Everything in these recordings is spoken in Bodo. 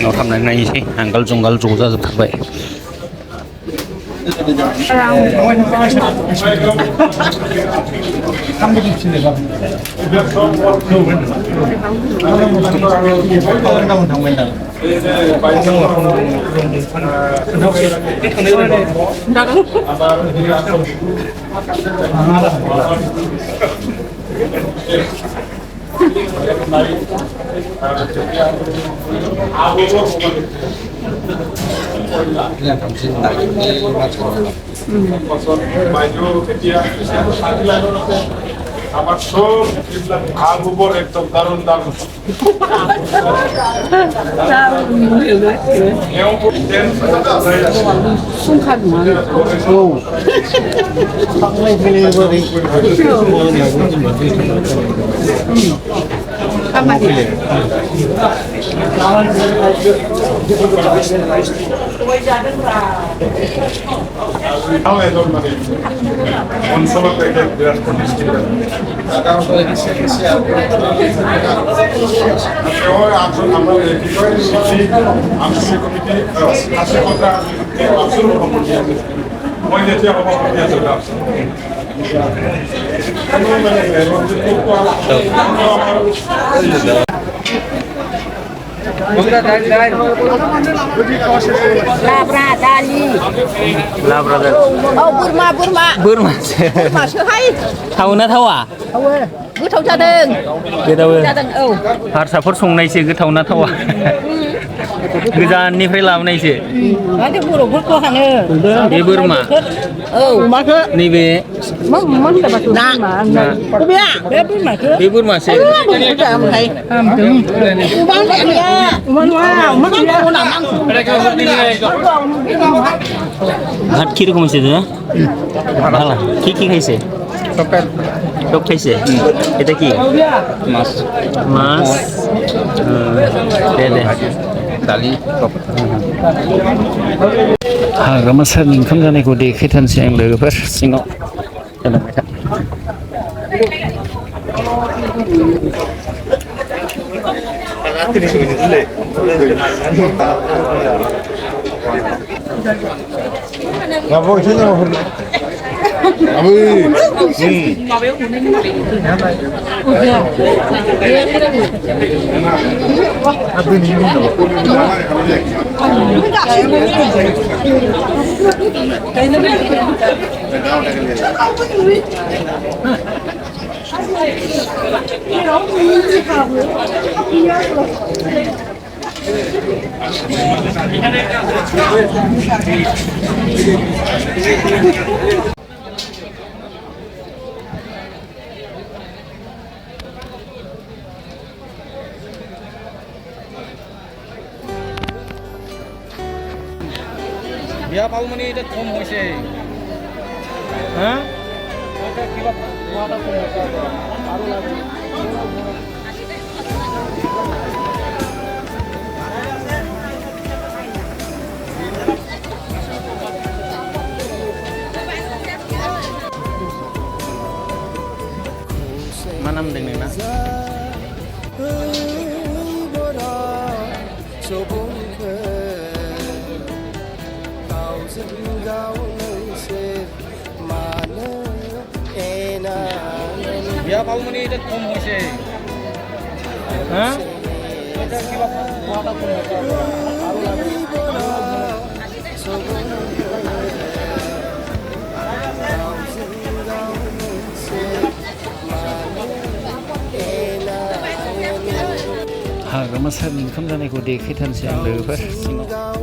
Nó thăm này thế, hàng gal junggal rủ ra rất vậy. আমার সব ভাগ উপর একদম দারুণ দারুণ Labra Dali. Labra Dali. Oh, Burma. Burma. Burma sehai. Tahu na tahu ah? Goथाव जादों. Goथाव. जादों औ. हारसाफोर संनायसो गोथाव ना थावा? गोजाननिफ्राय लाबोनायसो। माथो बर'फोरखौ हानो। बे बोरमा। औ अमाखौ नैबे मा ना बबेया बे बोरमाखौ बे बोरमासो ओमफ्राय हामदों अमा गैया अमा नङा अमा ভাত কি রকম হয়েছে দাদা ভালো কি কি খাইছে সব খাইছে এটা কি মাছ মাছ দে দে दालि हाग्रामा सारनि ओंखाम जानायखौ देखायथानसै आं लोगोफोर सिङाव जालांबाय था Ngabo itu ni apa? বিয়া পাও মানে এটা কম হয়েছে হ্যাঁ এটা কিবা খোৱাটা কম হৈছে আৰু লাগে मा नाम दों नोंना বিয়া পাও মানে এটা কম হয়েছে হ্যাঁ এটা কিবা খোৱাটা কম হৈছে আৰু লাগে हाग्रामा सारनि ओंखाम जानायखौ देखायथानसै आं लोगोफोर सिङाव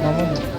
মামুনি